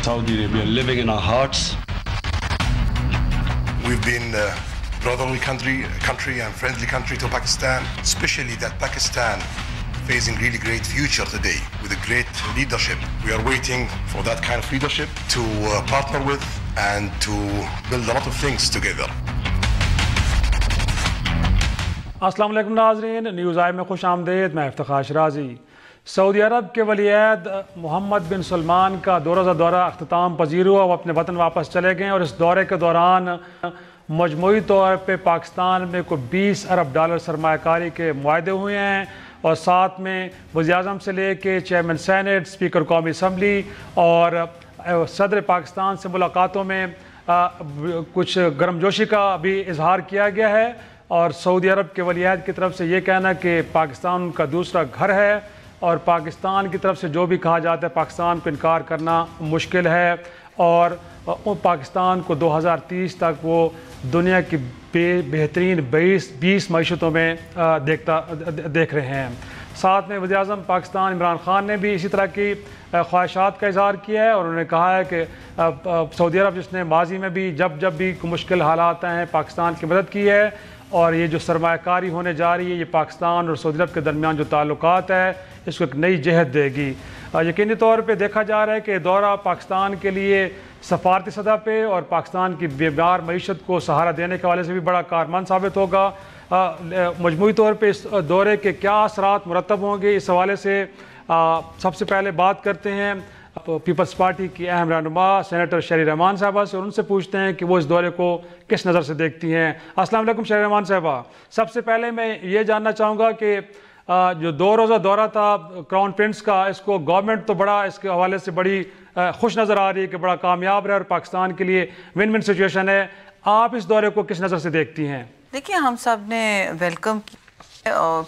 Saudi Arabia living in our hearts. We've been a brotherly country and friendly country to Pakistan, especially that Pakistan facing really great future today with a great leadership. We are waiting for that kind of leadership to partner with and to build a lot of things together. السلام علیکم ناظرین، news آئی میں خوش آمدید. میں افتخار شرازی. سعودی عرب کے ولی عہد محمد بن سلمان کا دو روزہ دورہ اختتام پذیر ہوا. وہ اپنے وطن واپس چلے گئے اور اس دورے کے دوران مجموعی طور پہ پاکستان میں کوئی $20 ارب سرمایہ کاری کے معاہدے ہوئے ہیں، اور ساتھ میں وزیر اعظم سے لے کے چیئرمین سینٹ، اسپیکر قومی اسمبلی اور صدر پاکستان سے ملاقاتوں میں کچھ گرم جوشی کا بھی اظہار کیا گیا ہے. اور سعودی عرب کے ولی عہد کی طرف سے یہ کہنا کہ پاکستان کا دوسرا گھر ہے، اور پاکستان کی طرف سے جو بھی کہا جاتا ہے پاکستان کو انکار کرنا مشکل ہے، اور پاکستان کو 2030 تک وہ دنیا کی بہترین 20 معیشتوں میں دیکھ رہے ہیں. ساتھ میں وزیر اعظم پاکستان عمران خان نے بھی اسی طرح کی خواہشات کا اظہار کیا ہے، اور انہوں نے کہا ہے کہ سعودی عرب جس نے ماضی میں بھی جب بھی مشکل حالات آئے ہیں پاکستان کی مدد کی ہے، اور یہ جو سرمایہ کاری ہونے جا رہی ہے یہ پاکستان اور سعودی عرب کے درمیان جو تعلقات ہے اس کو ایک نئی جہت دے گی. یقینی طور پہ دیکھا جا رہا ہے کہ دورہ پاکستان کے لیے سفارتی سطح پہ اور پاکستان کی بیمار معیشت کو سہارا دینے کے حوالے سے بھی بڑا کارمند ثابت ہوگا. مجموعی طور پہ اس دورے کے کیا اثرات مرتب ہوں گے، اس حوالے سے سب سے پہلے بات کرتے ہیں پیپلز پارٹی کی اہم رہنما سینیٹر شہری رحمان صاحبہ سے، اور ان سے پوچھتے ہیں کہ وہ اس دورے کو کس نظر سے دیکھتی ہیں. السلام علیکم شہری رحمان صاحبہ. سب سے پہلے میں یہ جاننا چاہوں گا کہ جو 2 روزہ دورہ تھا کراؤن پرنس کا، اس کو گورنمنٹ تو بڑا اس کے حوالے سے بڑی خوش نظر آ رہی ہے کہ بڑا کامیاب رہا اور پاکستان کے لیے ون ون سچویشن ہے. آپ اس دورے کو کس نظر سے دیکھتی ہیں؟ دیکھیے، ہم سب نے ویلکم کیا،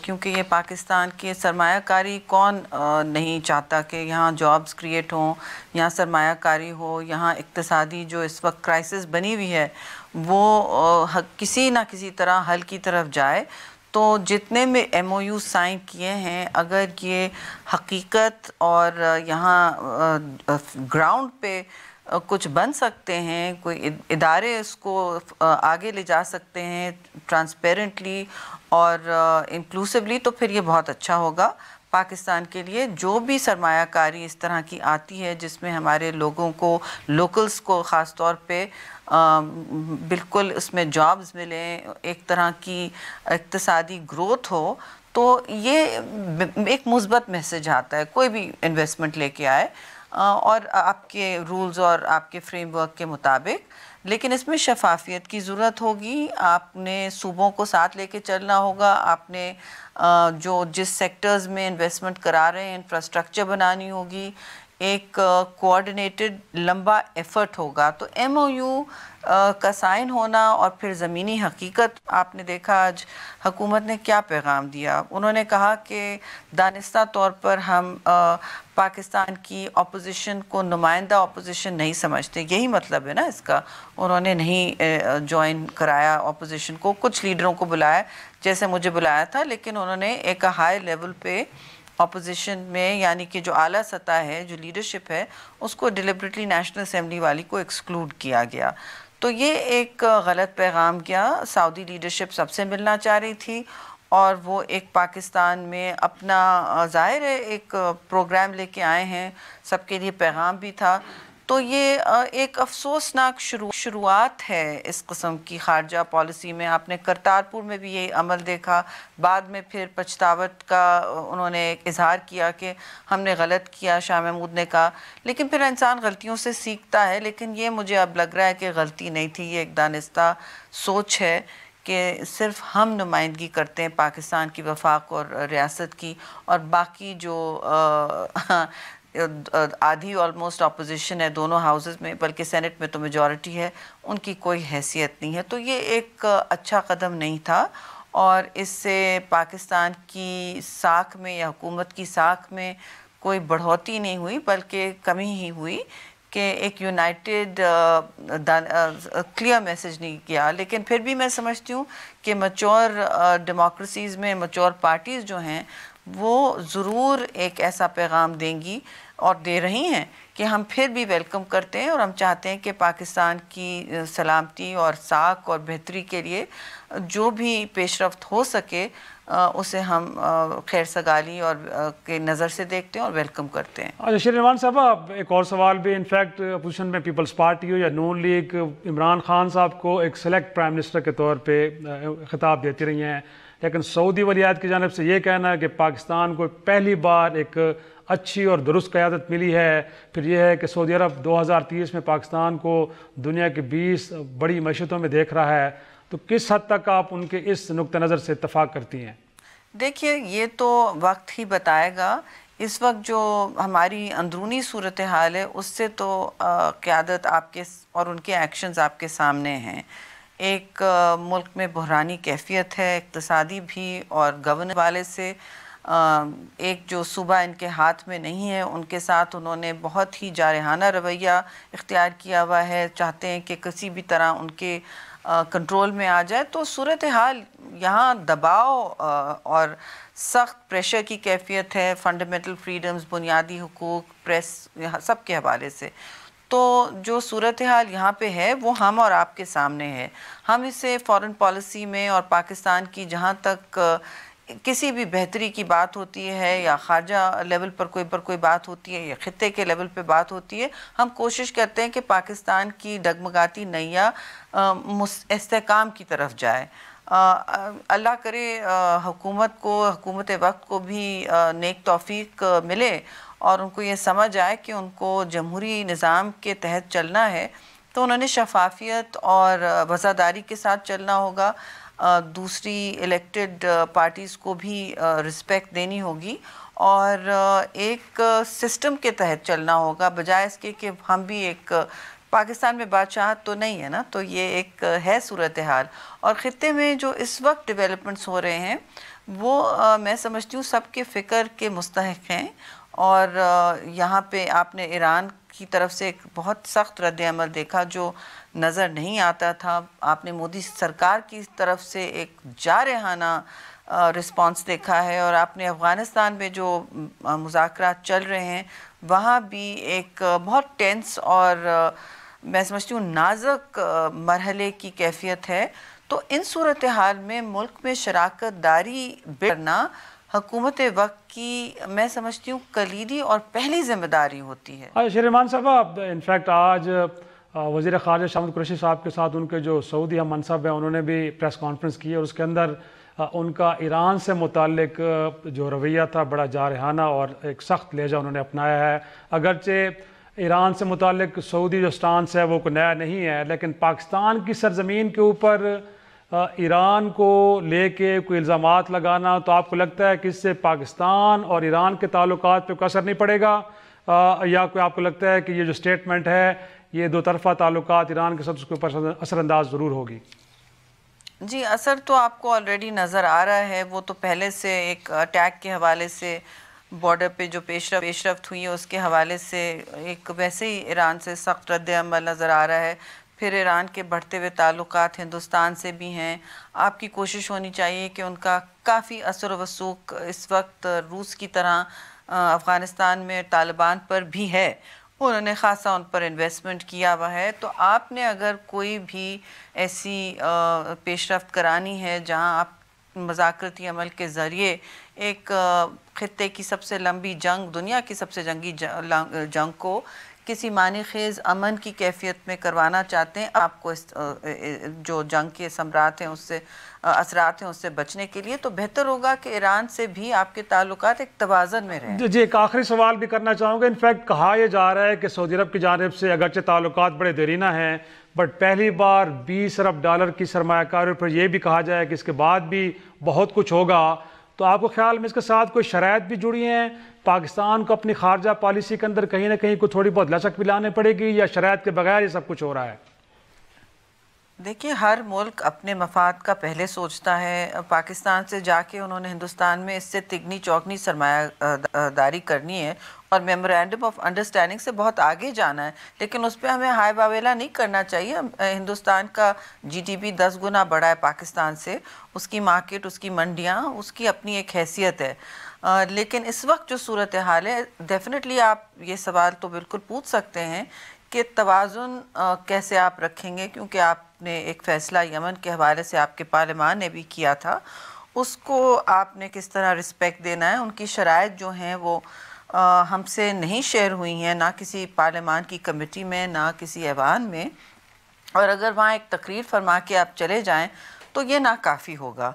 کیونکہ یہ پاکستان کی سرمایہ کاری کون نہیں چاہتا کہ یہاں جابز کریٹ ہوں، یہاں سرمایہ کاری ہو، یہاں اقتصادی جو اس وقت کرائسس بنی ہوئی ہے وہ کسی نہ کسی طرح حل کی طرف جائے. تو جتنے میں ایم او یو سائن کیے ہیں، اگر یہ حقیقت اور یہاں گراؤنڈ پہ کچھ بن سکتے ہیں، کوئی ادارے اس کو آگے لے جا سکتے ہیں ٹرانسپیرنٹلی اور انکلوسیولی، تو پھر یہ بہت اچھا ہوگا پاکستان کے لیے. جو بھی سرمایہ کاری اس طرح کی آتی ہے جس میں ہمارے لوگوں کو، لوکلز کو خاص طور پہ بالکل اس میں جابز ملیں، ایک طرح کی اقتصادی گروتھ ہو، تو یہ ایک مثبت میسج آتا ہے کوئی بھی انویسٹمنٹ لے کے آئے، اور آپ کے رولز اور آپ کے فریم ورک کے مطابق. لیکن اس میں شفافیت کی ضرورت ہوگی. آپ نے صوبوں کو ساتھ لے کے چلنا ہوگا. آپ نے جو جس سیکٹرز میں انویسٹمنٹ کرا رہے ہیں انفراسٹرکچر بنانی ہوگی. ایک کوآرڈینیٹڈ لمبا ایفرٹ ہوگا. تو ایم او یو کا سائن ہونا اور پھر زمینی حقیقت، آپ نے دیکھا آج حکومت نے کیا پیغام دیا. انہوں نے کہا کہ دانستہ طور پر ہم پاکستان کی اپوزیشن کو نمائندہ اپوزیشن نہیں سمجھتے. یہی مطلب ہے نا اس کا. انہوں نے نہیں جوائن کرایا اپوزیشن کو. کچھ لیڈروں کو بلایا جیسے مجھے بلایا تھا، لیکن انہوں نے ایک ہائی لیول پہ اپوزیشن میں، یعنی کہ جو اعلیٰ سطح ہے، جو لیڈرشپ ہے، اس کو ڈیلیبریٹلی نیشنل اسمبلی والی کو ایکسکلوڈ کیا گیا. تو یہ ایک غلط پیغام گیا. سعودی لیڈرشپ سب سے ملنا چاہ رہی تھی، اور وہ ایک پاکستان میں اپنا ظاہر ہے ایک پروگرام لے کے آئے ہیں، سب کے لیے پیغام بھی تھا. تو یہ ایک افسوسناک شروعات ہے اس قسم کی خارجہ پالیسی میں. آپ نے کرتارپور میں بھی یہ عمل دیکھا. بعد میں پھر پچھتاوٹ کا انہوں نے ایک اظہار کیا کہ ہم نے غلط کیا، شاہ محمود نے کہا. لیکن پھر انسان غلطیوں سے سیکھتا ہے. لیکن یہ مجھے اب لگ رہا ہے کہ غلطی نہیں تھی، یہ ایک دانستہ سوچ ہے کہ صرف ہم نمائندگی کرتے ہیں پاکستان کی وفاق اور ریاست کی، اور باقی جو آدھی آلموسٹ اپوزیشن ہے دونوں ہاؤسز میں، بلکہ سینٹ میں تو میجورٹی ہے، ان کی کوئی حیثیت نہیں ہے. تو یہ ایک اچھا قدم نہیں تھا، اور اس سے پاکستان کی ساکھ میں یا حکومت کی ساکھ میں کوئی بڑھوتی نہیں ہوئی بلکہ کمی ہی ہوئی کہ ایک یونائٹڈ کلیئر میسج نہیں کیا. لیکن پھر بھی میں سمجھتی ہوں کہ میچور ڈیموکریسیز میں میچور پارٹیز جو ہیں وہ ضرور ایک ایسا پیغام دیں گی اور دے رہی ہیں کہ ہم پھر بھی ویلکم کرتے ہیں، اور ہم چاہتے ہیں کہ پاکستان کی سلامتی اور ساکھ اور بہتری کے لیے جو بھی پیش رفت ہو سکے اسے ہم خیر سگالی اور کے نظر سے دیکھتے ہیں اور ویلکم کرتے ہیں۔ اچھا شیرین امان صاحب، ایک اور سوال بھی، انفیکٹ اپوزیشن میں پیپلز پارٹی ہو یا نون لیگ عمران خان صاحب کو ایک سلیکٹ پرائم منسٹر کے طور پہ خطاب دیتی رہی ہیں، لیکن سعودی ولی عہد کی جانب سے یہ کہنا ہے کہ پاکستان کو پہلی بار ایک اچھی اور درست قیادت ملی ہے، پھر یہ ہے کہ سعودی عرب 2030 میں پاکستان کو دنیا کی 20 بڑی معیشتوں میں دیکھ رہا ہے، تو کس حد تک آپ ان کے اس نقطہ نظر سے اتفاق کرتی ہیں؟ دیکھیے یہ تو وقت ہی بتائے گا، اس وقت جو ہماری اندرونی صورتحال ہے اس سے تو قیادت آپ کے اور ان کے ایکشنز آپ کے سامنے ہیں۔ ایک ملک میں بحرانی کیفیت ہے، اقتصادی بھی اور گورننس والے سے۔ ایک جو صوبہ ان کے ہاتھ میں نہیں ہے، ان کے ساتھ انہوں نے بہت ہی جارحانہ رویہ اختیار کیا ہوا ہے، چاہتے ہیں کہ کسی بھی طرح ان کے کنٹرول میں آ جائے۔ تو صورتحال یہاں دباؤ اور سخت پریشر کی کیفیت ہے، فنڈامنٹل فریڈمز، بنیادی حقوق، پریس، سب کے حوالے سے۔ تو جو صورتحال یہاں پہ ہے وہ ہم اور آپ کے سامنے ہے۔ ہم اسے فارن پالیسی میں اور پاکستان کی جہاں تک کسی بھی بہتری کی بات ہوتی ہے یا خارجہ لیول پر کوئی بات ہوتی ہے یا خطے کے لیول پہ بات ہوتی ہے، ہم کوشش کرتے ہیں کہ پاکستان کی ڈگمگاتی نیا استحکام کی طرف جائے۔ اللہ کرے حکومت وقت کو بھی نیک توفیق ملے اور ان کو یہ سمجھ آئے کہ ان کو جمہوری نظام کے تحت چلنا ہے، تو انہوں نے شفافیت اور وفاداری کے ساتھ چلنا ہوگا، دوسری الیکٹڈ پارٹیز کو بھی رسپیکٹ دینی ہوگی اور ایک سسٹم کے تحت چلنا ہوگا، بجائے اس کے کہ ہم بھی ایک پاکستان میں بادشاہت تو نہیں ہے نا۔ تو یہ ایک ہے صورتحال، اور خطے میں جو اس وقت ڈیولپمنٹس ہو رہے ہیں وہ میں سمجھتی ہوں سب کے فکر کے مستحق ہیں، اور یہاں پہ آپ نے ایران کی طرف سے ایک بہت سخت رد عمل دیکھا جو نظر نہیں آتا تھا، آپ نے مودی سرکار کی طرف سے ایک جارحانہ رسپانس دیکھا ہے، اور آپ نے افغانستان میں جو مذاکرات چل رہے ہیں وہاں بھی ایک بہت ٹینس اور میں سمجھتی ہوں نازک مرحلے کی کیفیت ہے۔ تو ان صورتحال میں ملک میں شراکت داری کرنا حکومت وقت کی میں سمجھتی ہوں کلیدی اور پہلی ذمہ داری ہوتی ہے۔ شیرین امان صاحب، انفیکٹ آج وزیر خارجہ شاہ محمود قریشی صاحب کے ساتھ ان کے جو سعودی ہم منصب ہیں انہوں نے بھی پریس کانفرنس کی، اور اس کے اندر ان کا ایران سے متعلق جو رویہ تھا بڑا جارحانہ اور ایک سخت لہجہ انہوں نے اپنایا ہے۔ اگرچہ ایران سے متعلق سعودی جو سٹانس ہے وہ کوئی نیا نہیں ہے، لیکن پاکستان کی سرزمین کے اوپر ایران کو لے کے کوئی الزامات لگانا، تو آپ کو لگتا ہے کہ اس سے پاکستان اور ایران کے تعلقات پہ کوئی اثر نہیں پڑے گا، یا کوئی آپ کو لگتا ہے کہ یہ جو سٹیٹمنٹ ہے یہ دو طرفہ تعلقات ایران کے ساتھ اس کے اوپر اثر انداز ضرور ہوگی؟ جی اثر تو آپ کو آلریڈی نظر آ رہا ہے، وہ تو پہلے سے ایک اٹیک کے حوالے سے بارڈر پہ جو پیش رفت ہوئی ہے اس کے حوالے سے ایک ویسے ہی ایران سے سخت رد عمل نظر آ رہا ہے۔ پھر ایران کے بڑھتے ہوئے تعلقات ہندوستان سے بھی ہیں، آپ کی کوشش ہونی چاہیے کہ ان کا کافی اثر و رسوخ اس وقت روس کی طرح افغانستان میں طالبان پر بھی ہے، انہوں نے خاصا ان پر انویسٹمنٹ کیا ہوا ہے۔ تو آپ نے اگر کوئی بھی ایسی پیش رفت کرانی ہے جہاں آپ مذاکرتی عمل کے ذریعے ایک خطے کی سب سے لمبی جنگ، دنیا کی سب سے جنگی جنگ کو کسی معنی خیز امن کی کیفیت میں کروانا چاہتے ہیں، آپ کو جو جنگ کے ثمرات ہیں اس سے اثرات ہیں اس سے بچنے کے لیے تو بہتر ہوگا کہ ایران سے بھی آپ کے تعلقات ایک توازن میں رہیں۔ جی ایک آخری سوال بھی کرنا چاہوں گا، انفیکٹ کہا یہ جا رہا ہے کہ سعودی عرب کی جانب سے اگرچہ تعلقات بڑے دیرینہ ہیں بٹ پہلی بار $20 ارب کی سرمایہ کاری پر یہ بھی کہا جائے کہ اس کے بعد بھی بہت کچھ ہوگا، تو آپ کو خیال میں اس کے ساتھ کوئی شرائط بھی جڑی ہیں؟ پاکستان کو اپنی خارجہ پالیسی کے اندر کہیں نہ کہیں کوئی تھوڑی بہت لچک بھی لانے پڑے گی، یا شرائط کے بغیر یہ سب کچھ ہو رہا ہے؟ دیکھیے ہر ملک اپنے مفاد کا پہلے سوچتا ہے. پاکستان سے جا کے انہوں نے ہندوستان میں اس سے تگنی چوکنی سرمایہ داری کرنی ہے اور میمورینڈم آف انڈرسٹینڈنگ سے بہت آگے جانا ہے, لیکن اس پہ ہمیں ہائے باویلا نہیں کرنا چاہیے. ہندوستان کا جی ڈی پی 10 گنا بڑا ہے پاکستان سے, اس کی مارکیٹ, اس کی منڈیاں, اس کی اپنی ایک حیثیت ہے. لیکن اس وقت جو صورتحال ہے, ڈیفینیٹلی آپ یہ سوال تو بالکل پوچھ سکتے ہیں کہ توازن کیسے آپ رکھیں گے, کیونکہ آپ نے ایک فیصلہ یمن کے حوالے سے آپ کے پارلیمان نے بھی کیا تھا, اس کو آپ نے کس طرح رسپیکٹ دینا ہے. ان کی شرائط جو ہیں وہ ہم سے نہیں شیئر ہوئی ہیں, نہ کسی پارلیمان کی کمیٹی میں, نہ کسی ایوان میں, اور اگر وہاں ایک تقریر فرما کے آپ چلے جائیں تو یہ ناکافی ہوگا.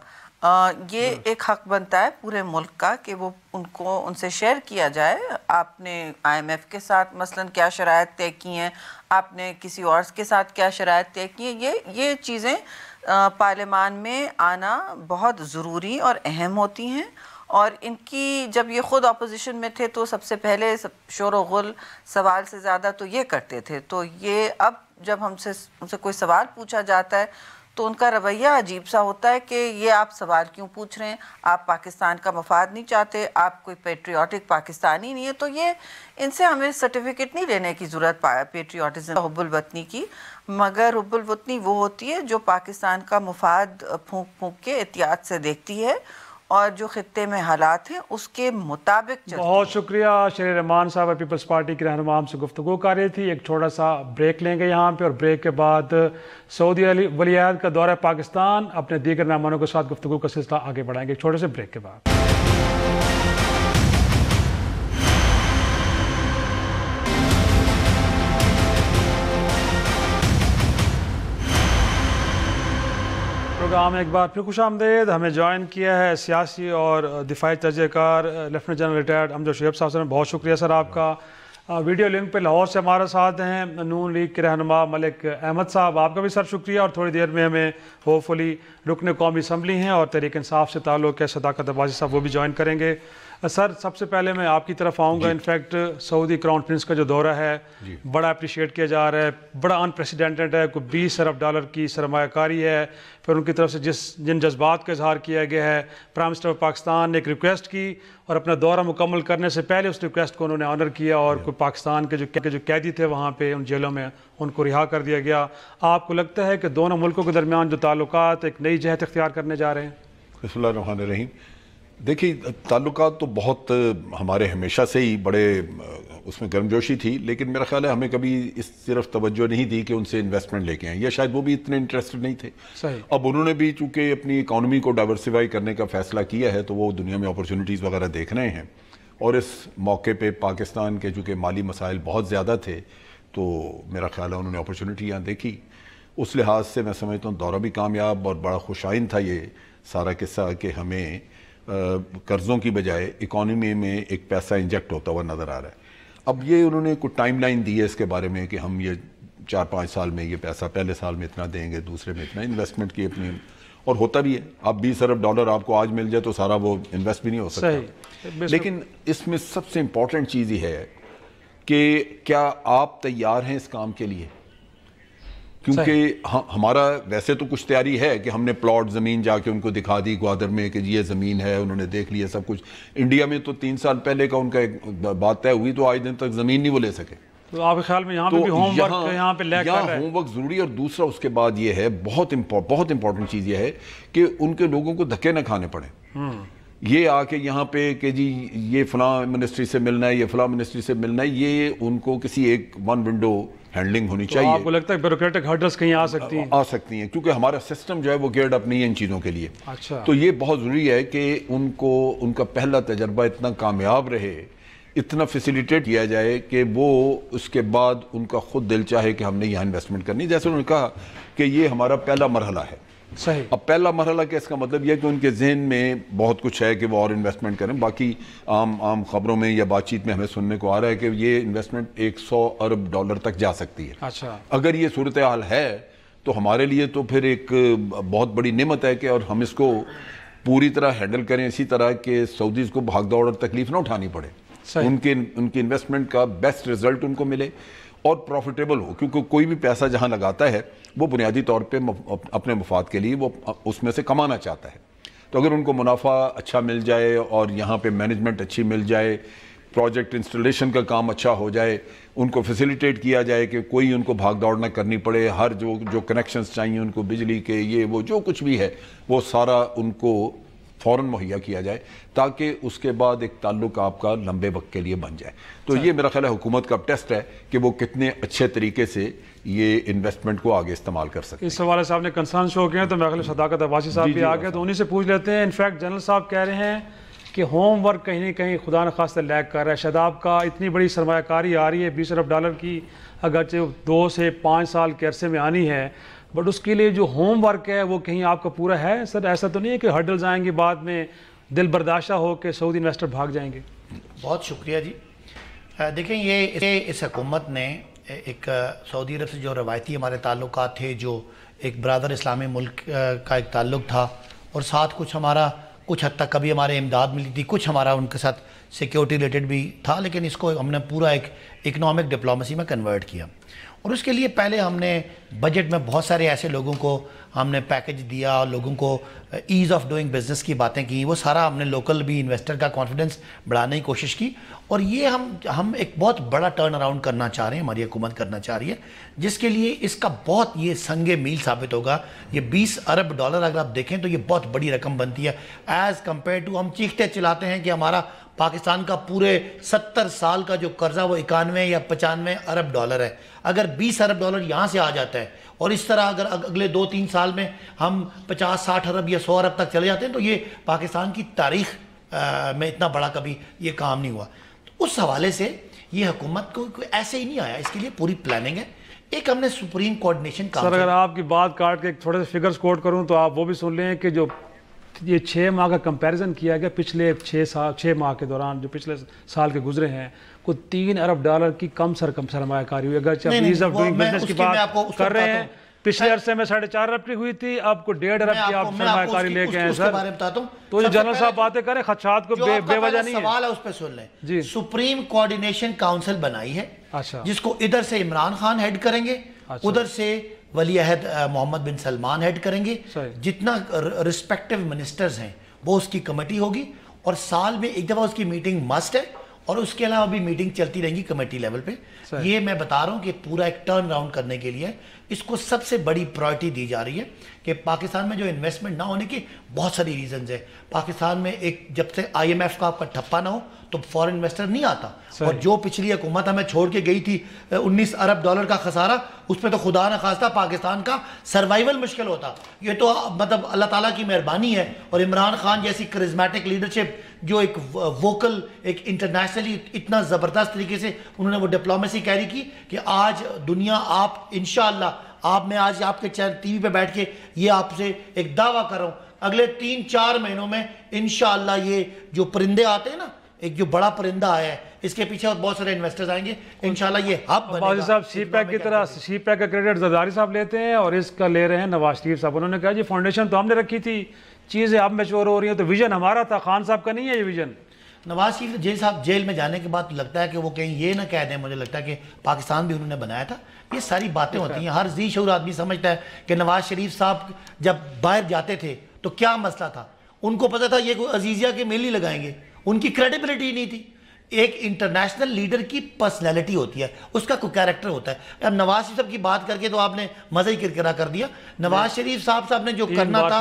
یہ ایک حق بنتا ہے پورے ملک کا کہ وہ ان سے شیئر کیا جائے. آپ نے آئی ایم ایف کے ساتھ مثلاً کیا شرائط طے کی ہیں, آپ نے کسی اور کے ساتھ کیا شرائط طے کی ہیں, یہ چیزیں پارلیمان میں آنا بہت ضروری اور اہم ہوتی ہیں. اور ان کی جب یہ خود اپوزیشن میں تھے تو سب سے پہلے شور و غل سوال سے زیادہ تو یہ کرتے تھے. تو یہ اب جب ان سے کوئی سوال پوچھا جاتا ہے تو ان کا رویہ عجیب سا ہوتا ہے کہ یہ آپ سوال کیوں پوچھ رہے ہیں, آپ پاکستان کا مفاد نہیں چاہتے, آپ کوئی پیٹریوٹک پاکستانی نہیں ہے. تو یہ ان سے ہمیں سرٹیفکیٹ نہیں لینے کی ضرورت پیٹریوٹزم حب الوطنی کی, مگر حب الوطنی وہ ہوتی ہے جو پاکستان کا مفاد پھونک پھونک کے احتیاط سے دیکھتی ہے اور جو خطے میں حالات ہیں اس کے مطابق چلتی ہے. بہت شکریہ شیر رحمان صاحب, پیپلز پارٹی کے رہنما ہم سے گفتگو کر رہی تھی. ایک چھوٹا سا بریک لیں گے یہاں پہ, اور بریک کے بعد سعودی ولی عہد کا دورہ پاکستان, اپنے دیگر مہمانوں کے ساتھ گفتگو کا سلسلہ آگے بڑھائیں گے ایک چھوٹے سے بریک کے بعد. پروگرام ایک بار پھر خوش آمدید. ہمیں جوائن کیا ہے سیاسی اور دفاعی تجزیہ کار لیفٹیننٹ جنرل ریٹائرڈ امجد شعیب صاحب. بہت شکریہ سر آپ کا. ویڈیو لنک پہ لاہور سے ہمارے ساتھ ہیں نون لیگ کے رہنما ملک احمد صاحب, آپ کا بھی سر شکریہ. اور تھوڑی دیر میں ہمیں ہوپ فلی رکن قومی اسمبلی ہیں اور تحریک انصاف سے تعلق ہے صداقت عباسی صاحب, وہ بھی جوائن کریں گے. سر سب سے پہلے میں آپ کی طرف آؤں گا. انفیکٹ سعودی کراؤن پرنس کا جو دورہ ہے بڑا اپریشیٹ کیا جا رہا ہے, بڑا انپریسیڈنٹڈ ہے. کوئی 20 ارب ڈالر کی سرمایہ کاری ہے. پھر ان کی طرف سے جن جذبات کا اظہار کیا گیا ہے, پرائم منسٹر آف پاکستان نے ایک ریکویسٹ کی اور اپنا دورہ مکمل کرنے سے پہلے اس ریکویسٹ کو انہوں نے آنر کیا, اور کوئی پاکستان کے جو قیدی تھے وہاں پہ ان جیلوں میں ان کو رہا کر دیا گیا. آپ کو لگتا ہے کہ دونوں ملکوں کے درمیان جو تعلقات ایک نئی جہت اختیار کرنے جا رہے ہیں؟ بسم اللہ الرحمن الرحیم. دیکھیے تعلقات تو بہت ہمارے ہمیشہ سے ہی بڑے اس میں گرمجوشی تھی, لیکن میرا خیال ہے ہمیں کبھی اس طرف توجہ نہیں دی کہ ان سے انویسٹمنٹ لے کے آئیں, یا شاید وہ بھی اتنے انٹرسٹڈ نہیں تھے. صحیح. اب انہوں نے بھی چونکہ اپنی اکانومی کو ڈائیورسیفائی کرنے کا فیصلہ کیا ہے تو وہ دنیا میں اپرچونٹیز وغیرہ دیکھ رہے ہیں, اور اس موقع پہ پاکستان کے چونکہ مالی مسائل بہت زیادہ تھے تو میرا خیال ہے انہوں نے اپرچونٹیاں دیکھی. اس لحاظ سے میں سمجھتا ہوں دورہ بھی کامیاب اور بڑا خوشائن تھا یہ سارا قصہ کہ ہمیں قرضوں کی بجائے اکانومی میں ایک پیسہ انجیکٹ ہوتا ہوا نظر آ رہا ہے. اب یہ انہوں نے کوئی ٹائم لائن دی ہے اس کے بارے میں کہ ہم یہ 4-5 سال میں یہ پیسہ پہلے سال میں اتنا دیں گے, دوسرے میں اتنا انویسٹمنٹ کی اپنی, اور ہوتا بھی ہے. اب 20 ارب ڈالر آپ کو آج مل جائے تو سارا وہ انویسٹ بھی نہیں ہو سکتا. لیکن اس میں سب سے امپورٹنٹ چیز یہ ہے کہ کیا آپ تیار ہیں اس کام کے لیے, کیونکہ ہمارا ویسے تو کچھ تیاری ہے کہ ہم نے پلاٹ زمین جا کے ان کو دکھا دی گوادر میں کہ یہ زمین ہے, انہوں نے دیکھ لیا سب کچھ. انڈیا میں تو 3 سال پہلے کا ان کا ایک بات طے ہوئی تو آج دن تک زمین نہیں وہ لے سکے. تو آپ کے خیال میں یہاں پہ بھی ہوم ورک یہاں پہ لیک کر رہا ہے؟ ہوم ورک ضروری. اور دوسرا اس کے بعد یہ ہے بہت امپورٹنٹ چیز یہ ہے کہ ان کے لوگوں کو دھکے نہ کھانے پڑے. یہ آ کے یہاں پہ کہ جی یہ فلاں منسٹری سے ملنا ہے, یہ فلاں منسٹری سے ملنا ہے, یہ ان کو کسی ایک ون ونڈو ہینڈلنگ ہونی چاہیے. آپ کو لگتا ہے بیوروکریٹک ہرڈلز کہیں آ سکتی ہیں کیونکہ ہمارا سسٹم جو ہے وہ گیئرڈ اپ نہیں ہے ان چیزوں کے لیے. اچھا. تو یہ بہت ضروری ہے کہ ان کا پہلا تجربہ اتنا کامیاب رہے, اتنا فیسیلیٹیٹ کیا جائے کہ وہ اس کے بعد ان کا خود دل چاہے کہ ہم نے یہاں انویسٹمنٹ کرنی. جیسے انہوں نے کہا کہ یہ ہمارا پہلا مرحلہ ہے. صحیح. اب پہلا مرحلہ کا اس کا مطلب یہ کہ ان کے ذہن میں بہت کچھ ہے کہ وہ اور انویسٹمنٹ کریں. باقی عام خبروں میں یا بات چیت میں ہمیں سننے کو آ رہا ہے کہ یہ انویسٹمنٹ 100 ارب ڈالر تک جا سکتی ہے. اچھا. اگر یہ صورتحال ہے تو ہمارے لیے تو پھر ایک بہت بڑی نعمت ہے کہ اور ہم اس کو پوری طرح ہینڈل کریں اسی طرح کہ سعودیز کو بھاگ دوڑ اور تکلیف نہ اٹھانی پڑے. ان کی انویسٹمنٹ کا بیسٹ رزلٹ ان کو ملے. اور پروفیٹیبل ہو, کیونکہ کوئی بھی پیسہ جہاں لگاتا ہے وہ بنیادی طور پہ اپنے مفاد کے لیے وہ اس میں سے کمانا چاہتا ہے. تو اگر ان کو منافع اچھا مل جائے اور یہاں پہ مینجمنٹ اچھی مل جائے, پروجیکٹ انسٹالیشن کا کام اچھا ہو جائے, ان کو فیسیلیٹیٹ کیا جائے کہ کوئی ان کو بھاگ دوڑ نہ کرنی پڑے, ہر جو کنیکشنز چاہیے ان کو بجلی کے یہ وہ جو کچھ بھی ہے وہ سارا ان کو فوراً مہیا کیا جائے, تاکہ اس کے بعد ایک تعلق آپ کا لمبے وقت کے لیے بن جائے. تو یہ میرا خیال ہے حکومت کا ٹیسٹ ہے کہ وہ کتنے اچھے طریقے سے یہ انویسٹمنٹ کو آگے استعمال کر سکتے ہیں. اس حوالے سے آپ نے کنسرن شو کیے ہیں تو میرے خیال صداقت عباسی صاحب بھی آ گئے, تو انہیں سے پوچھ لیتے ہیں. انفیکٹ جنرل صاحب کہہ رہے ہیں کہ ہوم ورک کہیں نہ کہیں خدا نخواستہ لیگ کر رہا ہے. شاداب کا اتنی بڑی سرمایہ کاری آ رہی ہے $20 ارب کی, اگرچہ 2 سے 5 سال کے عرصے میں آنی ہے, بٹ اس کے لیے جو ہوم ورک ہے وہ کہیں آپ کا پورا ہے سر؟ ایسا تو نہیں ہے کہ ہرڈلز آئیں گے بعد میں دل برداشتہ ہو کے سعودی انویسٹر بھاگ جائیں گے؟ بہت شکریہ جی. دیکھیں یہ اس حکومت نے ایک سعودی عرب سے جو روایتی ہمارے تعلقات تھے, جو ایک برادر اسلامی ملک کا ایک تعلق تھا, اور ساتھ کچھ حد تک کبھی ہمارے امداد ملی تھی, کچھ ہمارا ان کے ساتھ سیکیورٹی ریلیٹڈ بھی تھا, لیکن اس کو ہم نے پورا ایک اکنامک ڈپلومیسی میں کنورٹ کیا. اور اس کے لیے پہلے ہم نے بجٹ میں بہت سارے ایسے لوگوں کو ہم نے پیکج دیا, اور لوگوں کو ایز آف ڈوئنگ بزنس کی باتیں کی, وہ سارا ہم نے لوکل بھی انویسٹر کا کانفیڈنس بڑھانے کی کوشش کی. اور یہ ہم ایک بہت بڑا ٹرن اراؤنڈ کرنا چاہ رہے ہیں, ہماری حکومت کرنا چاہ رہی ہے, جس کے لیے اس کا بہت یہ سنگ میل ثابت ہوگا. یہ $20 ارب اگر آپ دیکھیں تو یہ بہت بڑی رقم بنتی ہے ایز کمپیئر ٹو ہم چیختے چلاتے ہیں کہ ہمارا پاکستان کا پورے 70 سال کا جو قرضہ وہ 91 یا 95 ارب ڈالر ہے. اگر $20 ارب یہاں سے آ جاتا ہے, اور اس طرح اگر اگلے 2-3 سال میں ہم 50-60 ارب یا 100 ارب تک چلے جاتے ہیں, تو یہ پاکستان کی تاریخ میں اتنا بڑا کبھی یہ کام نہیں ہوا. تو اس حوالے سے یہ حکومت کو ایسے ہی نہیں آیا, اس کے لیے پوری پلاننگ ہے. ایک ہم نے سپریم کوارڈینیشن کام. سر اگر آپ کی بات کاٹ کے تھوڑے سے فگرز کوٹ کروں تو آپ وہ بھی سن لیں کہ جو یہ 6 ماہ کا کمپیریزن کیا گیا پچھلے 6 ماہ کے دوران جو پچھلے سال کے گزرے ہیں, کوئی $3 ارب کی کم سرمایہ کاری ہوئی. اگرچہ ایز آف ڈوئنگ بزنس کی بات کر رہے ہیں, پچھلے عرصے میں 4.5 ارب کی ہوئی تھی, اب کو 1.5 ارب کی آپ سرمایہ کاری لے کے ہیں سر. تو جو جنرل صاحب باتیں کریں خدشات کو بے وجہ نہیں ہے. سوال ہے اس پہ سن لیں. سپریم کوارڈینیشن کاؤنسل بنائی ہے, جس کو ادھر سے عمران خان ہیڈ کریں گے, ادھر سے ولی عہد محمد بن سلمان ہیڈ کریں گے. جتنا رسپیکٹیو منسٹرز ہیں وہ اس کی کمیٹی ہوگی, اور سال میں ایک دفعہ اس کی میٹنگ مسٹ ہے, اور اس کے علاوہ بھی میٹنگ چلتی رہیں گی کمیٹی لیول پہ. یہ میں بتا رہا ہوں کہ پورا ایک ٹرن راؤنڈ کرنے کے لیے اس کو سب سے بڑی پرائرٹی دی جا رہی ہے کہ پاکستان میں جو انویسٹمنٹ نہ ہونے کی بہت ساری ریزنز ہیں. پاکستان میں ایک جب سے IMF کا آپ کا ٹھپا نہ ہو تو فورن انویسٹر نہیں آتا, اور جو پچھلی حکومت ہمیں چھوڑ کے گئی تھی $19 ارب کا خسارہ, اس پہ تو خدا نہ خواستہ پاکستان کا سروائیول مشکل ہوتا. یہ تو مطلب اللہ تعالیٰ کی مہربانی ہے, اور عمران خان جیسی کرزمیٹک لیڈرشپ جو ایک ووکل ایک انٹرنیشنلی اتنا زبردست طریقے سے انہوں نے وہ ڈپلومیسی کیری کی کہ آج دنیا آپ انشاءاللہ میں آج آپ کے ٹی وی پہ بیٹھ کے یہ آپ سے ایک دعویٰ کر رہا ہوں, اگلے 3-4 مہینوں میں انشاءاللہ یہ جو پرندے آتے ہیں نا, ایک جو بڑا پرندہ آیا ہے, اس کے پیچھے بہت سارے انویسٹرز آئیں گے انشاءاللہ. یہ ہب بنے گا. صاحب سی پیک کی طرح سی پیک کا کریڈٹ زرداری صاحب لیتے ہیں اور اس کا لے رہے ہیں نواز شریف صاحب. انہوں نے کہا جی فاؤنڈیشن تو ہم نے رکھی تھی, چیزیں اب میچور ہو رہی ہیں, تو ویژن ہمارا تھا, خان صاحب کا نہیں ہے یہ ویژن. نواز شریف صاحب جیل میں جانے کے بعد لگتا ہے کہ وہ کہیں یہ نہ کہہ دیں, مجھے لگتا ہے کہ پاکستان بھی انہوں نے بنایا تھا. یہ ساری باتیں ہوتی ہیں. ہر ذی شعور آدمی سمجھتا ہے کہ نواز شریف صاحب جب باہر جاتے تھے تو کیا مسئلہ تھا, ان کو پتہ تھا یہ کوئی عزیزیہ کے میل نہیں لگائیں گے, ان کی کریڈیبلٹی نہیں تھی. ایک انٹرنیشنل لیڈر کی پرسنالٹی ہوتی ہے, اس کا کوئی کیریکٹر ہوتا ہے. اب نواز شریف صاحب کی بات کر کے تو آپ نے مزہ ہی کرکرا کر دیا. نواز شریف صاحب نے جو کرنا تھا,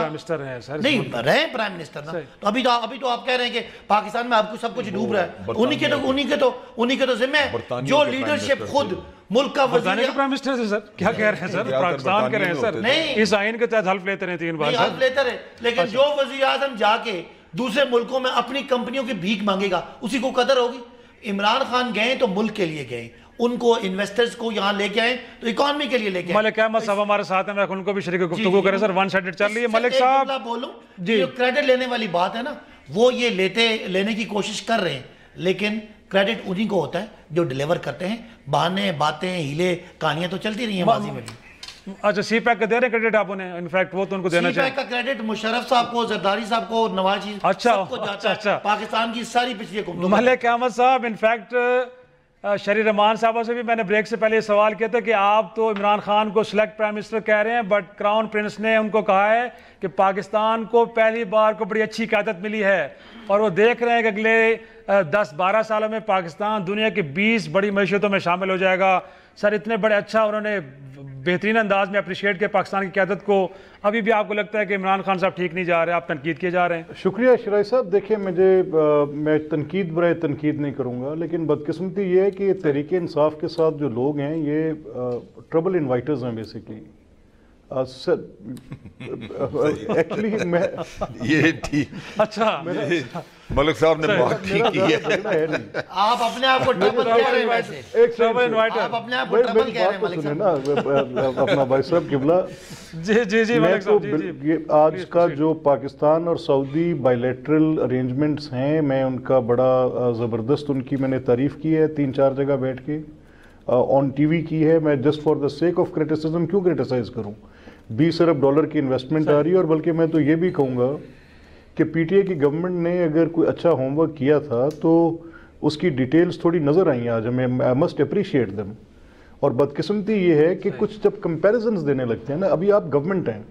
نہیں رہے پرائم منسٹر نا, تو ابھی تو آپ کہہ رہے ہیں کہ پاکستان میں آپ کو سب کچھ ڈوب رہا ہے. انہی کے تو ذمہ ہے جو لیڈرشپ خود ملک کا وزیر پرائم منسٹر ہے. سر کیا کہہ رہے ہیں سر, پاکستان کے رہے ہیں سر, اس آئین کے تحت حلف لیتے رہے 3 بار. حلف لیتے رہے, لیکن جو وزیر اعظم جا کے دوسرے ملکوں میں اپنی کمپنیوں کی بھیک مانگے گا اسی کو قدر ہوگی. عمران خان گئے تو ملک کے لیے گئے, ان کو انویسٹرز کو یہاں لے کے آئیں تو اکانومی کے لیے لے کے آئیں. ملک احمد صاحب ہمارے ساتھ ہیں, میں ان کو بھی شریک گفتگو کریں. سر ون سائیڈڈ چل رہی ہے. ملک صاحب بولوں جو کریڈٹ لینے والی بات ہے نا, وہ یہ لینے کی کوشش کر رہے ہیں, لیکن کریڈٹ انہی کو ہوتا ہے جو ڈیلیور کرتے ہیں. بہانے باتیں ہیلے کہانیاں تو چلتی رہی ہیں ماضی میں بھی. اچھا سی پیک کا دے رہے کریڈٹ آپ انہیں, انفیکٹ وہ تو ان کو دینا چاہیے. سی پیک کا کریڈٹ مشرف صاحب کو, زرداری صاحب کو, نواز شریف اچھا کو جاتا ہے. پاکستان کی ساری پچھلی حکومتوں. ملک احمد صاحب انفیکٹ شری رحمان صاحبہ سے بھی میں نے بریک سے پہلے یہ سوال کیا تھا کہ آپ تو عمران خان کو سلیکٹ پرائم منسٹر کہہ رہے ہیں، بٹ کراؤن پرنس نے ان کو کہا ہے کہ پاکستان کو پہلی بار کو بڑی اچھی قیادت ملی ہے اور وہ دیکھ رہے ہیں کہ اگلے 10-12 سالوں میں پاکستان دنیا کی 20 بڑی معیشتوں میں شامل ہو جائے گا. سر اتنے بڑے اچھا انہوں نے بہترین انداز میں اپریشیٹ کیا پاکستان کی قیادت کو. ابھی بھی آپ کو لگتا ہے کہ عمران خان صاحب ٹھیک نہیں جا رہے، آپ تنقید کیے جا رہے ہیں؟ شکریہ شرائی صاحب. دیکھیں میں تنقید برائے تنقید نہیں کروں گا، لیکن بدقسمتی یہ ہے کہ تحریک انصاف کے ساتھ جو لوگ ہیں یہ ٹربل انوائٹرز ہیں بیسیکلی. ایکچولی میں یہ ٹھیک، اچھا ملک صاحب نے بہت ٹھیک کی ہے. آپ اپنے آپ کو ٹربل کہہ رہے ہیں ویسے، آپ اپنے آپ کو ٹربل کہہ رہے ہیں ملک صاحب. اپنا بھائی صاحب قبلہ، جی ملک صاحب جی. آج کا جو پاکستان اور سعودی بائی لیٹرل ارینجمنٹس ہیں، میں ان کا بڑا زبردست ان کی میں نے تعریف کی ہے 3-4 جگہ بیٹھ کے آن ٹی وی کی ہے. میں just for the sake of criticism کیوں کرٹیسائز کروں؟ 20 ارب ڈالر کی انویسٹمنٹ آ رہی ہے. اور بلکہ میں تو یہ بھی کہوں گا کہ پی ٹی آئی کی گورنمنٹ نے اگر کوئی اچھا ہوم ورک کیا تھا تو اس کی ڈیٹیلز تھوڑی نظر آئیں آج ہمیں. آئی مسٹ اپریشیٹ دم. اور بدقسمتی یہ ہے کہ کچھ جب کمپیریزنز دینے لگتے ہیں نا، ابھی آپ گورنمنٹ ہیں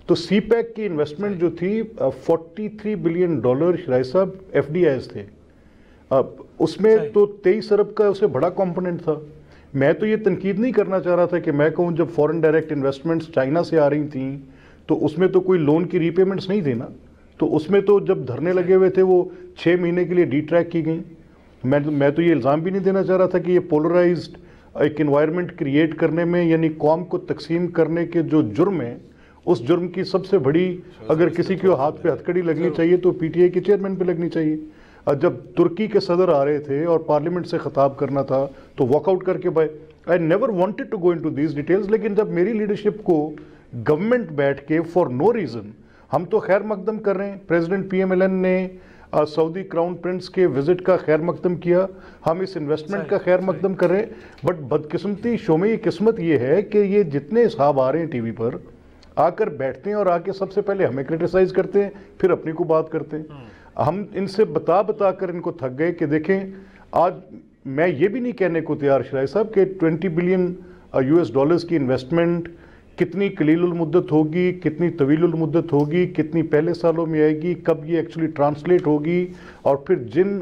تو سی پیک کی انویسٹمنٹ جو تھی 43 بلین ڈالر شرائی صاحب ایف ڈی آئیز تھے. اس میں تو 23 ارب کا اسے بڑا کمپوننٹ تھا. میں تو یہ تنقید نہیں کرنا چاہ رہا تھا کہ میں کہوں جب فورن ڈائریکٹ انویسٹمنٹس چائنا سے آ رہی تھیں تو اس میں تو کوئی لون کی ری پیمنٹس نہیں تھی نا. تو اس میں تو جب دھرنے لگے ہوئے تھے وہ 6 مہینے کے لیے ڈی ٹریک کی گئیں. میں تو یہ الزام بھی نہیں دینا چاہ رہا تھا کہ یہ پولرائزڈ ایک انوائرمنٹ کریٹ کرنے میں، یعنی قوم کو تقسیم کرنے کے جو جرم ہے، اس جرم کی سب سے بڑی اگر کسی کو ہاتھ پہ ہتھکڑی لگنی چاہیے تو پی ٹی آئی کے چیئرمین پہ لگنی چاہیے. جب ترکی کے صدر آ رہے تھے اور پارلیمنٹ سے خطاب کرنا تھا تو واک آؤٹ کر کے بھائی I never wanted to go into these details. لیکن جب میری لیڈرشپ کو گورنمنٹ بیٹھ کے فار نو ریزن، ہم تو خیر مقدم کر رہے ہیں، president P M L N نے سعودی کراؤن پرنس کے وزٹ کا خیر مقدم کیا، ہم اس انویسٹمنٹ کا خیر مقدم کر رہے ہیں. بٹ بدقسمتی شومی قسمت یہ ہے کہ یہ جتنے صاحب آ رہے ہیں ٹی وی پر آ کر بیٹھتے ہیں اور آ کے سب سے پہلے ہمیں کرٹیسائز کرتے ہیں، پھر اپنی کو بات کرتے ہیں. ہم ان سے بتا کر ان کو تھک گئے کہ دیکھیں آج میں یہ بھی نہیں کہنے کو تیار شرائی صاحب کہ 20 بلین US ڈالرز کی انویسٹمنٹ کتنی قلیل المدت ہوگی، کتنی طویل المدت ہوگی، کتنی پہلے سالوں میں آئے گی، کب یہ ایکچولی ٹرانسلیٹ ہوگی، اور پھر جن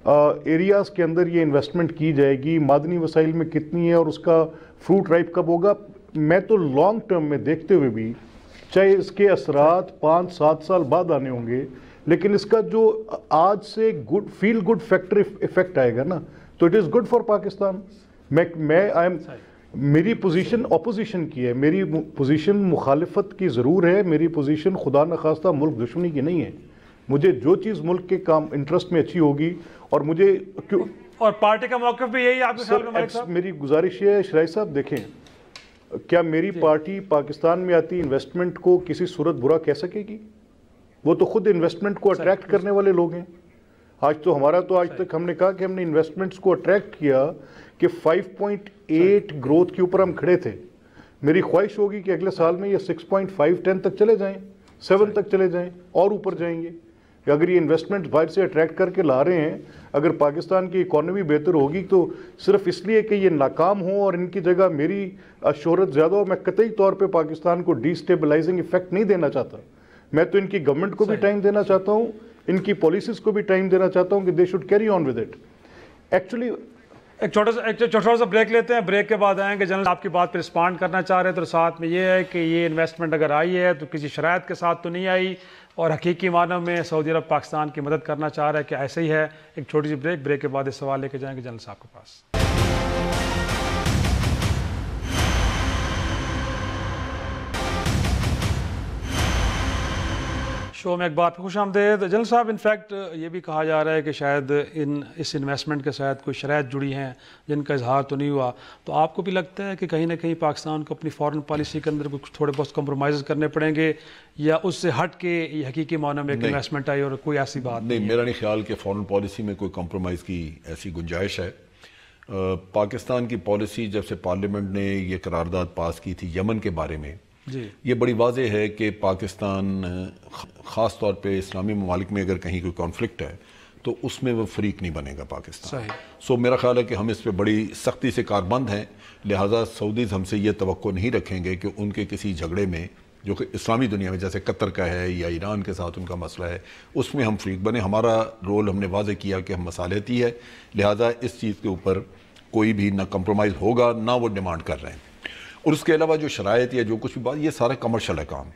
ایریاز کے اندر یہ انویسٹمنٹ کی جائے گی معدنی وسائل میں کتنی ہے اور اس کا فروٹ رائپ کب ہوگا. میں تو لانگ ٹرم میں دیکھتے ہوئے بھی چاہے اس کے اثرات 5-7 سال بعد آنے ہوں گے، لیکن اس کا جو آج سے فیل گڈ فیکٹر افیکٹ آئے گا نا تو it is good for Pakistan. میری پوزیشن اپوزیشن کی ہے، میری پوزیشن مخالفت کی ضرور ہے، میری پوزیشن خدا نخواستہ ملک دشمنی کی نہیں ہے. مجھے جو چیز ملک کے کام انٹرسٹ میں اچھی ہوگی اور مجھے اور پارٹی کا موقف بھی یہی آپ کے خیال میں ملک صاحب؟ میری گزارش یہ ہے شرائی صاحب، دیکھیں کیا میری پارٹی پاکستان میں آتی انویسٹمنٹ کو کسی صورت برا کہہ سکے گی؟ وہ تو خود انویسٹمنٹ کو اٹریکٹ کرنے والے لوگ ہیں. آج تک ہم نے کہا کہ ہم نے انویسٹمنٹس کو اٹریکٹ کیا کہ 5.8 گروتھ کے اوپر ہم کھڑے تھے. میری خواہش ہوگی کہ اگلے سال میں یہ 6.5 10 تک چلے جائیں، 7 تک چلے جائیں اور اوپر جائیں گے. کہ اگر یہ انویسٹمنٹ باہر سے اٹریکٹ کر کے لا رہے ہیں، اگر پاکستان کی اکانومی بہتر ہوگی تو صرف اس لیے کہ یہ ناکام ہوں اور ان کی جگہ میری شہرت زیادہ ہو، میں قطعی طور پہ پاکستان کو ڈی اسٹیبلائزنگ ایفیکٹ نہیں دینا چاہتا. میں تو ان کی گورنمنٹ کو بھی ٹائم دینا چاہتا ہوں، ان کی پالیسیز کو بھی ٹائم دینا چاہتا ہوں کہ they should carry on with it. Actually ایک چھوٹا سا بریک لیتے ہیں، بریک کے بعد آئیں گے. جنرل آپ کی بات پہ رسپانڈ کرنا چاہ رہے ہیں تو ساتھ میں یہ ہے کہ یہ انویسٹمنٹ اگر آئی ہے تو کسی شرائط کے ساتھ تو نہیں آئی، اور حقیقی معنوں میں سعودی عرب پاکستان کی مدد کرنا چاہ رہا ہے کہ ایسے ہی ہے. ایک چھوٹی سی بریک کے بعد اس سوال لے کے جائیں گے جنرل صاحب کے پاس. شو میں ایک بات خوش آمدید. جنرل صاحب، انفیکٹ یہ بھی کہا جا رہا ہے کہ شاید اس انویسٹمنٹ کے ساتھ کوئی شرائط جڑی ہیں جن کا اظہار تو نہیں ہوا. تو آپ کو بھی لگتا ہے کہ کہیں نہ کہیں پاکستان کو اپنی فارن پالیسی کے اندر کچھ تھوڑے بہت کمپرومائز کرنے پڑیں گے، یا اس سے ہٹ کے یہ حقیقی معنوں میں ایک انویسٹمنٹ آئی اور کوئی ایسی بات نہیں؟ میرا نہیں خیال کہ فارن پالیسی میں کوئی کمپرومائز کی ایسی گنجائش ہے. پاکستان کی پالیسی جب سے پارلیمنٹ نے یہ قرارداد پاس کی تھی یمن کے بارے میں، یہ بڑی واضح ہے کہ پاکستان خاص طور پہ اسلامی ممالک میں اگر کہیں کوئی کانفلکٹ ہے تو اس میں وہ فریق نہیں بنے گا پاکستان. صحیح. سو میرا خیال ہے کہ ہم اس پہ بڑی سختی سے کاربند ہیں، لہٰذا سعودیز ہم سے یہ توقع نہیں رکھیں گے کہ ان کے کسی جھگڑے میں جو کہ اسلامی دنیا میں جیسے قطر کا ہے یا ایران کے ساتھ ان کا مسئلہ ہے اس میں ہم فریق بنے. ہمارا رول ہم نے واضح کیا کہ ہم مصالحتی ہے، لہٰذا اس چیز کے اوپر کوئی بھی نہ کمپرومائز ہوگا نہ وہ ڈیمانڈ کر رہے ہیں. اور اس کے علاوہ جو شرائط یا جو کچھ بھی بات، یہ سارا کمرشل ہے کام.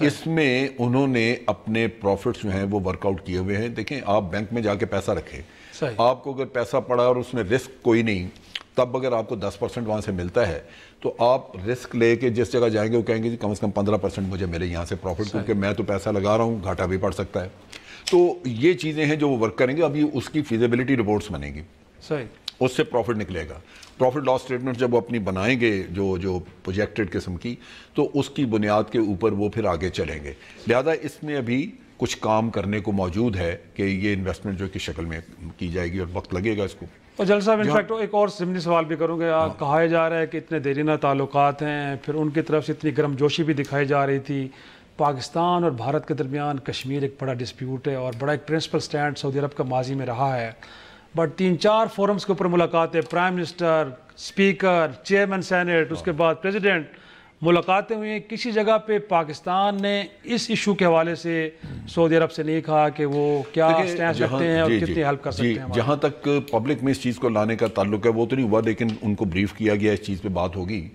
اس میں انہوں نے اپنے پروفٹس جو ہیں وہ ورک آؤٹ کیے ہوئے ہیں. دیکھیں آپ بینک میں جا کے پیسہ رکھیں، آپ کو اگر پیسہ پڑا اور اس میں رسک کوئی نہیں، تب اگر آپ کو 10% وہاں سے ملتا ہے تو آپ رسک لے کے جس جگہ جائیں گے وہ کہیں گے جی کم از کم 15% مجھے ملے یہاں سے پروفٹ، کیونکہ میں تو پیسہ لگا رہا ہوں، گھاٹا بھی پڑ سکتا ہے. تو یہ چیزیں ہیں جو وہ ورک کریں گے. ابھی اس کی فیزیبلٹی رپورٹس بنے گی، اس سے پروفٹ نکلے گا. پروفٹ لاس اسٹیٹمنٹ جب وہ اپنی بنائیں گے جو پروجیکٹڈ قسم کی، تو اس کی بنیاد کے اوپر وہ پھر آگے چلیں گے. لہذا اس میں ابھی کچھ کام کرنے کو موجود ہے کہ یہ انویسٹمنٹ جو کی شکل میں کی جائے گی اور وقت لگے گا اس کو. اور جل صاحب انفیکٹ ایک اور ضمنی سوال بھی کروں گے. کہا جا رہا ہے کہ اتنے دیرینہ تعلقات ہیں، پھر ان کی طرف سے اتنی گرم جوشی بھی دکھائی جا رہی تھی. پاکستان اور بھارت کے درمیان کشمیر ایک بڑا ڈسپیوٹ ہے اور بڑا ایک پرنسپل سٹینڈ سعودی عرب کا ماضی میں رہا ہے. بٹ 3-4 فورمز کے اوپر ملاقاتیں، prime minister, speaker, chairman senate, اس کے بعد پریزیڈنٹ، ملاقاتیں ہوئی ہیں. کسی جگہ پہ پاکستان نے اس ایشو کے حوالے سے سعودی عرب سے نہیں کہا کہ وہ کیا سٹینڈ رکھتے ہیں اور کتنی ہیلپ کر سکتے ہیں. جہاں تک پبلک میں اس چیز کو لانے کا تعلق ہے وہ تو نہیں ہوا، لیکن ان کو بریف کیا گیا، اس چیز پہ بات ہوگی.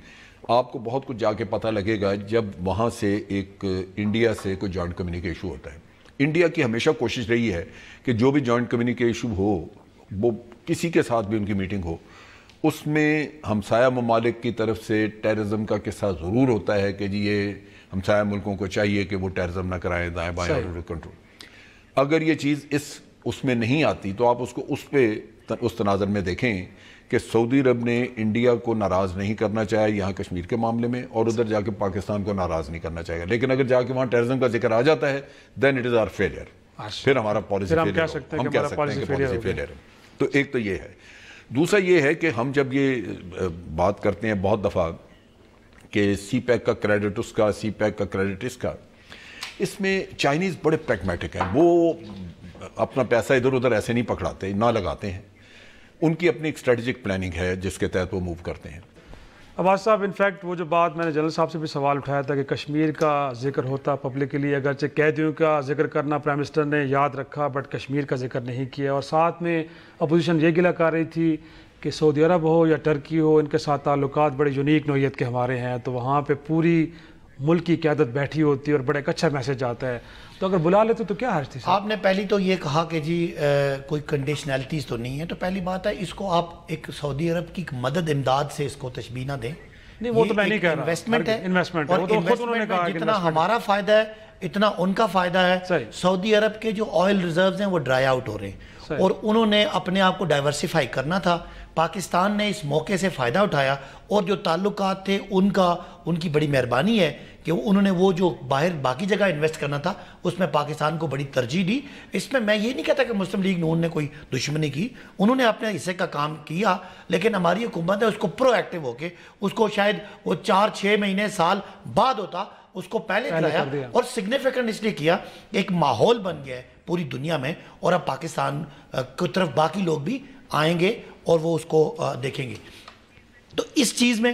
آپ کو بہت کچھ جا کے پتہ لگے گا جب وہاں سے ایک انڈیا سے کوئی جوائنٹ کمیونیکیشن ہوتا ہے. انڈیا کی ہمیشہ کوشش رہی ہے کہ جو بھی جوائنٹ کمیونیکیشن ہو، وہ کسی کے ساتھ بھی ان کی میٹنگ ہو، اس میں ہمسایہ ممالک کی طرف سے ٹیررزم کا قصہ ضرور ہوتا ہے کہ جی یہ ہمسایہ ملکوں کو چاہیے کہ وہ ٹیررزم نہ کرائیں، دائیں بائیں اور کنٹرول. اگر یہ چیز اس میں نہیں آتی تو آپ اس کو اس تناظر میں دیکھیں کہ سعودی عرب نے انڈیا کو ناراض نہیں کرنا چاہا یہاں کشمیر کے معاملے میں، اور ادھر جا کے پاکستان کو ناراض نہیں کرنا چاہے گا. لیکن اگر جا کے وہاں ٹیررزم کا ذکر آ جاتا ہے then it is our failure. پھر ہمارا پالیسی فیلئر، ہم کہہ سکتے ہیں کہ پالیسی فیلئر ہے. تو ایک تو یہ ہے. دوسرا یہ ہے کہ ہم جب یہ بات کرتے ہیں بہت دفعہ کہ سی پیک کا کریڈٹ اس کا، سی پیک کا کریڈٹ اس کا، اس میں چائنیز بڑے پریگمیٹک ہیں. وہ اپنا پیسہ ادھر ادھر ایسے نہیں پکڑاتے، نہ لگاتے ہیں. ان کی اپنی ایک اسٹریٹجک پلاننگ ہے جس کے تحت وہ موو کرتے ہیں. عباس صاحب انفیکٹ وہ جو بات میں نے جنرل صاحب سے بھی سوال اٹھایا تھا کہ کشمیر کا ذکر ہوتا پبلکلی، اگرچہ قیدیوں کا ذکر کرنا پرائم منسٹر نے یاد رکھا بٹ کشمیر کا ذکر نہیں کیا. اور ساتھ میں اپوزیشن یہ گلہ کر رہی تھی کہ سعودی عرب ہو یا ٹرکی ہو، ان کے ساتھ تعلقات بڑے یونیک نوعیت کے ہمارے ہیں، تو وہاں پہ پوری ملک کی قیادت بیٹھی ہوتی ہے اور بڑا ایک اچھا میسج آتا ہے. تو اگر بلا لیتے تو کیا حرج تھی؟ آپ نے پہلی تو یہ کہا کہ جی کوئی کنڈیشنلٹیز تو نہیں ہے. تو پہلی بات ہے اس کو آپ ایک سعودی عرب کی مدد امداد سے اس کو تشبیہ نہ دیں. نہیں وہ تو میں نہیں کہہ رہا، انویسٹمنٹ ہے، انویسٹمنٹ اور انویسٹمنٹ میں جتنا ہمارا فائدہ ہے اتنا ان کا فائدہ ہے. سعودی عرب کے جو آئل ریزروز ہیں وہ ڈرائی آؤٹ ہو رہے ہیں اور انہوں نے اپنے آپ کو ڈائیورسیفائی کرنا تھا. پاکستان نے اس موقع سے فائدہ اٹھایا اور جو تعلقات تھے ان کی بڑی مہربانی ہے کہ انہوں نے وہ جو باہر باقی جگہ انویسٹ کرنا تھا اس میں پاکستان کو بڑی ترجیح دی. اس میں یہ نہیں کہتا کہ مسلم لیگ نون نے کوئی دشمنی کی، انہوں نے اپنے حصے کا کام کیا. لیکن ہماری حکومت ہے اس کو پرو ایکٹیو ہو کے اس کو شاید وہ 4-6 مہینے سال بعد ہوتا اس کو پہلے کرایا اور سگنیفیکنٹ اس لیے کیا. ایک ماحول بن گیا ہے پوری دنیا میں اور اب پاکستان کی طرف باقی لوگ بھی آئیں گے اور وہ اس کو دیکھیں گے. تو اس چیز میں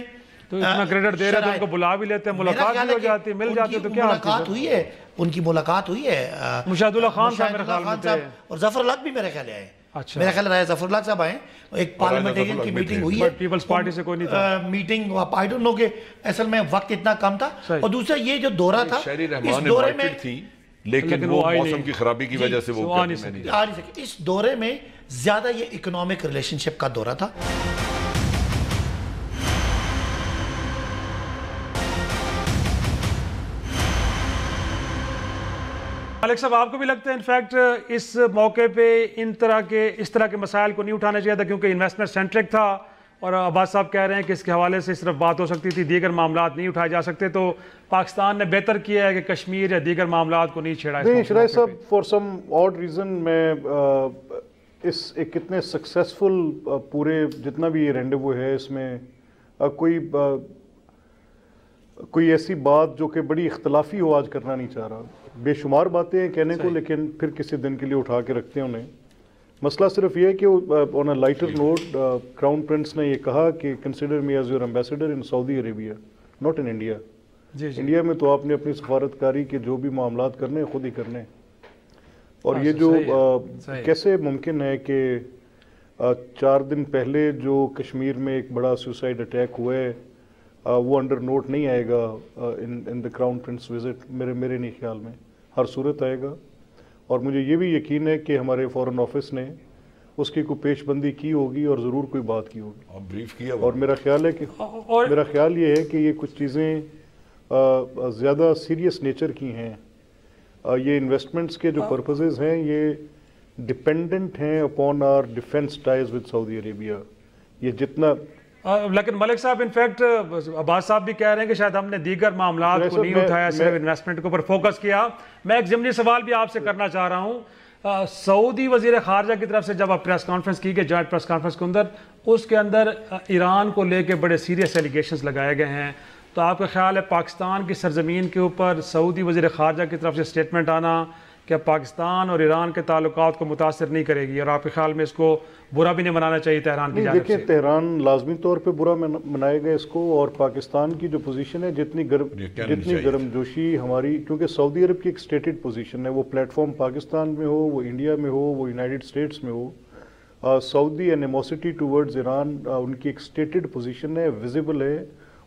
تو اتنا کریڈٹ دے رہے ہیں تو ان کو بلا بھی لیتے ہیں، ملاقات بھی ہو جاتی ہے، مل جاتی ہے. تو کیا ملاقات ہوئی ہے، ان کی ملاقات ہوئی ہے. مشاہد اللہ خان صاحب میرے خیال میں اور ظفر الحق بھی میرے خیال آئے. میرا خیال رہا ہے ظفر الحق صاحب آئے. ایک پارلیمنٹیرین کی میٹنگ ہوئی ہے، پیپلز پارٹی سے کوئی نہیں تھا میٹنگ. آئی ڈونٹ نو کہ اصل میں وقت اتنا کم تھا. اور دوسرا یہ جو دورہ تھا اس دورے میں تھی لیکن وہ موسم کی خرابی کی وجہ سے وہ آ نہیں سکے. اس دورے میں زیادہ یہ اکنامک ریلیشن شپ کا دورہ تھا. مالک صاحب آپ کو بھی لگتا ہے انفیکٹ اس موقع پہ اس طرح کے مسائل کو نہیں اٹھانا چاہیے تھا کیونکہ انویسٹمنٹ سینٹرک تھا، اور عباس صاحب کہہ رہے ہیں کہ اس کے حوالے سے صرف بات ہو سکتی تھی، دیگر معاملات نہیں اٹھائے جا سکتے. تو پاکستان نے بہتر کیا ہے کہ کشمیر یا دیگر معاملات کو نہیں چھیڑا. نہیں شرائع صاحب، فار سم آڈ ریزن میں اس ایک اتنے سکسیسفل پورے جتنا بھی یہ رینڈیوو ہے اس میں کوئی ایسی بات جو کہ بڑی اختلافی ہو آج کرنا نہیں چاہ رہا. بے شمار باتیں ہیں کہنے کو لیکن پھر کسی دن کے لیے اٹھا کے رکھتے ہیں انہیں. مسئلہ صرف یہ ہے کہ آن اے لائٹر نوٹ کراؤن پرنس نے یہ کہا کہ consider me as your ambassador in Saudi Arabia not in India. India میں تو آپ نے اپنی سفارتکاری کے جو بھی معاملات کرنے خود ہی کرنے. اور یہ جو کیسے ممکن ہے کہ 4 دن پہلے جو کشمیر میں ایک بڑا سوسائڈ اٹیک ہوا ہے وہ انڈر نوٹ نہیں آئے گا ان دا کراؤن پرنس وزٹ. میرے نہیں خیال میں ہر صورت آئے گا. اور مجھے یہ بھی یقین ہے کہ ہمارے فورن آفس نے اس کی کوئی پیش بندی کی ہوگی اور ضرور کوئی بات کی ہوگی, بریف کیا. اور میرا خیال یہ ہے کہ یہ کچھ چیزیں زیادہ سیریس نیچر کی ہیں. یہ انویسٹمنٹس کے جو پرپزز ہیں یہ ڈپینڈنٹ ہیں upon our defence ties with Saudi Arabia. یہ جتنا لیکن ملک صاحب انفیکٹ عباس صاحب بھی کہہ رہے ہیں کہ شاید ہم نے دیگر معاملات کو نہیں اٹھایا, صرف انویسٹمنٹ کے اوپر فوکس کیا. میں ایک ضمنی سوال بھی آپ سے کرنا چاہ رہا ہوں. سعودی وزیر خارجہ کی طرف سے جب آپ پریس کانفرنس کی گئی, جوائنٹ پریس کانفرنس کے اندر, اس کے اندر ایران کو لے کے بڑے سیریس ایلیگیشنز لگائے گئے ہیں. تو آپ کا خیال ہے پاکستان کی سرزمین کے اوپر سعودی وزیر خارجہ کی طرف سے اسٹیٹمنٹ آنا کہ پاکستان اور ایران کے تعلقات کو متاثر نہیں کرے گی, اور آپ کے خیال میں اس کو برا بھی نہیں منانا چاہیے تہران کی جانب سے؟ دیکھیں, تہران لازمی طور پہ برا منائے گا اس کو. اور پاکستان کی جو پوزیشن ہے جتنی گرم جوشی ہماری, کیونکہ سعودی عرب کی ایک اسٹیٹڈ پوزیشن ہے, وہ پلیٹ فارم پاکستان میں ہو, وہ انڈیا میں ہو, وہ یونائٹڈ اسٹیٹس میں ہو, سعودی اینیموسٹی ٹورڈز ایران ان کی ایک اسٹیٹڈ پوزیشن ہے, ویزیبل ہے,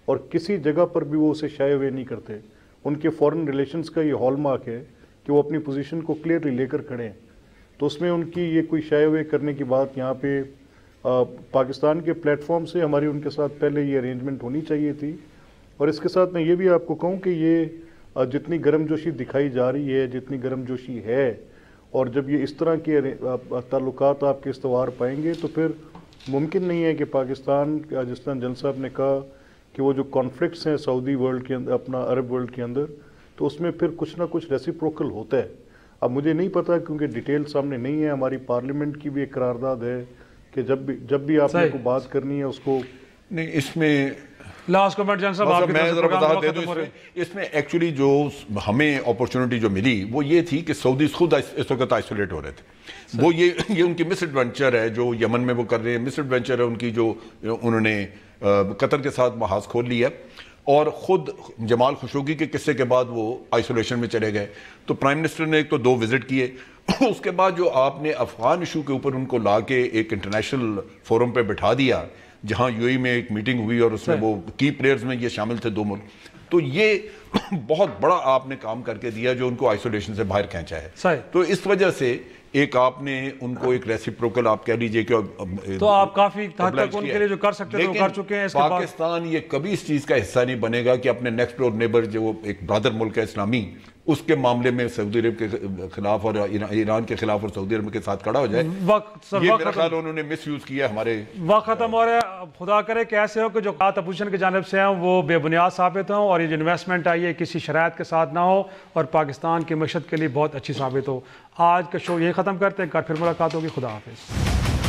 اور کسی جگہ پر بھی وہ اسے شائع ہوئے نہیں کرتے. ان کے فارن ریلیشنز کا یہ ہال مارک ہے کہ وہ اپنی پوزیشن کو کلیئرلی لے کر کھڑے ہیں. تو اس میں ان کی یہ کوئی شائع ہوئے کرنے کی بات یہاں پہ پاکستان کے پلیٹ فارم سے ہماری ان کے ساتھ پہلے یہ ارینجمنٹ ہونی چاہیے تھی. اور اس کے ساتھ میں یہ بھی آپ کو کہوں کہ یہ جتنی گرم جوشی دکھائی جا رہی ہے, جتنی گرم جوشی ہے, اور جب یہ اس طرح کے تعلقات آپ کے استوار پائیں گے تو پھر ممکن نہیں ہے کہ پاکستان, جس طرح جن صاحب نے کہا کہ وہ جو کانفلکٹس ہیں سعودی ورلڈ کے اندر, اپنا عرب ورلڈ کے اندر, تو اس میں پھر کچھ نہ کچھ ریسیپروکل ہوتا ہے. اب مجھے نہیں پتا کیونکہ ڈیٹیل سامنے نہیں ہے. ہماری پارلیمنٹ کی بھی ایک قرارداد ہے کہ جب بھی آپ نے کو بات کرنی ہے اس کو نہیں. اس میں لاسٹ کمنٹ جان صاحب میں ذرا بتا دے دوں, اس میں ایکچولی جو ہمیں اپورچونٹی جو ملی وہ یہ تھی کہ سعودی خود اس وقت آئسولیٹ ہو رہے تھے. وہ یہ ان کی مس ایڈونچر ہے جو یمن میں وہ کر رہے ہیں, مس ایڈونچر ہے ان کی جو انہوں نے قطر کے ساتھ محاذ کھول لیا, اور خود جمال خشوگی کے قصے کے بعد وہ آئسولیشن میں چلے گئے. تو پرائم منسٹر نے ایک تو 2 وزٹ کیے, اس کے بعد جو آپ نے افغان ایشو کے اوپر ان کو لا کے ایک انٹرنیشنل فورم پہ بٹھا دیا جہاں یو اے میں ایک میٹنگ ہوئی اور اس میں وہ کی پلیئرز میں یہ شامل تھے 2 ملک, تو یہ بہت بڑا آپ نے کام کر کے دیا جو ان کو آئسولیشن سے باہر کھینچا ہے. تو اس وجہ سے ایک آپ نے ان کو ایک ریسیپروکل آپ کہہ لیجئے کہ تو آپ کافی حد تک ان کے لیے جو کر سکتے تھے وہ کر چکے ہیں. پاکستان یہ کبھی اس چیز کا حصہ نہیں بنے گا کہ اپنے نیکسٹ ڈور نیبر جو ایک برادر ملک ہے اسلامی, اس کے معاملے میں سعودی عرب کے خلاف اور ایران کے خلاف اور سعودی عرب کے ساتھ کھڑا ہو جائے. یہ میرا خیال انہوں نے مس یوز کیا ہمارے. وقت ختم ہو رہا ہے. خدا کرے کہ ایسے ہو کہ جو بات اپوزیشن کی جانب سے ہیں وہ بے بنیاد ثابت ہوں, اور یہ جو انویسٹمنٹ آئی ہے کسی شرائط کے ساتھ نہ ہو اور پاکستان کی معیشت کے لیے بہت اچھی ثابت ہو. آج کا شو یہی ختم کرتے ہیں, کل پھر ملاقات ہوگی. خدا حافظ.